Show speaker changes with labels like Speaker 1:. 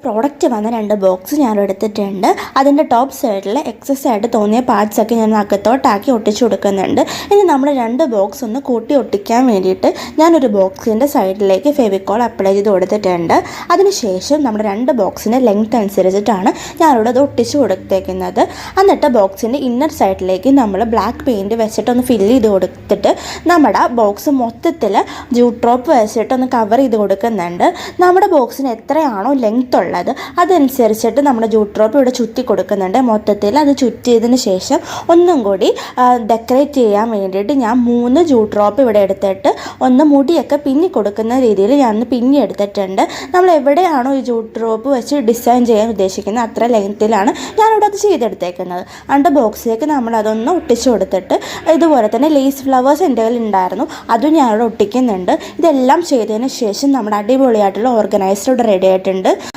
Speaker 1: Product വന്ന 2 box ഞാൻ എടുത്തിട്ടുണ്ട്. അതിൻ്റെ ടോപ്പ് സൈഡിൽ എക്സസ് ആയിട്ട് തോന്നിയ പാർട്സൊക്കെ ഞാൻ അകത്തോട്ടാക്കി ഒട്ടിച്ചു കൊടുക്കുന്നുണ്ട്. ഇനി നമ്മൾ 2 ബോക്സ് ഒന്ന് കൂട്ടി ഒട്ടിക്കാൻ വേണ്ടിയിട്ട് ഞാനൊരു ബോക്സിൻ്റെ സൈഡിലേക്ക് ഫെവിക്കോൾ അപ്ലൈ ചെയ്ത് കൊടുത്തിട്ടുണ്ട്. അതിനുശേഷം നമ്മുടെ 2 ബോക്സിൻ്റെ ലെങ്ത് അനുസരിച്ചിട്ടാണ് ഞാനിവിടെ അത് ഒട്ടിച്ചു കൊടുത്തേക്കുന്നത്. എന്നിട്ട് ബോക്സിൻ്റെ ഇന്നർ സൈഡിലേക്ക് നമ്മൾ ബ്ലാക്ക് പെയിൻറ്റ് വെച്ചിട്ടൊന്ന് ഫില്ല് ചെയ്ത് കൊടുത്തിട്ട് നമ്മുടെ ബോക്സ് മൊത്തത്തിൽ ജൂട്ട് ഡ്രോപ്പ് വെച്ചിട്ടൊന്ന് കവർ ചെയ്ത് കൊടുക്കുന്നുണ്ട്. നമ്മുടെ ബോക്സിന് എത്രയാണോ ലെങ്ത് ഉള്ളത് അതനുസരിച്ചിട്ട് നമ്മുടെ ജൂട്ട് ഡ്രോപ്പ് ഇവിടെ ചുറ്റി കൊടുക്കുന്നുണ്ട്. മൊത്തത്തിൽ അത് ചുറ്റിയതിന് ശേഷം ഒന്നും കൂടി ഡെക്കറേറ്റ് ചെയ്യാൻ വേണ്ടിയിട്ട് ഞാൻ 3 ജൂട്ട് ഡ്രോപ്പ് ഇവിടെ എടുത്തിട്ട് ഒന്ന് മുടിയൊക്കെ പിന്നി കൊടുക്കുന്ന രീതിയിൽ ഞാൻ പിന്നി എടുത്തിട്ടുണ്ട്. നമ്മൾ എവിടെയാണോ ഈ ജൂട്ട് ഡ്രോപ്പ് വെച്ച് ഡിസൈൻ ചെയ്യാൻ ഉദ്ദേശിക്കുന്നത് അത്ര ലെങ്ത്തിലാണ് ഞാനിവിടെ അത് ചെയ്തെടുത്തേക്കുന്നത്. രണ്ട് ബോക്സിലേക്ക് നമ്മളതൊന്ന് ഒട്ടിച്ചു കൊടുത്തിട്ട് ഇതുപോലെ തന്നെ ലേസ് ഫ്ലവേഴ്സ് എൻ്റെ കയ്യിൽ ഉണ്ടായിരുന്നു, അതും ഞാനിവിടെ ഒട്ടിക്കുന്നുണ്ട്. ഇതെല്ലാം ചെയ്തതിന് ശേഷം നമ്മുടെ അടിപൊളിയായിട്ടുള്ള ഓർഗനൈസർ ഇവിടെ റെഡി ആയിട്ടുണ്ട്.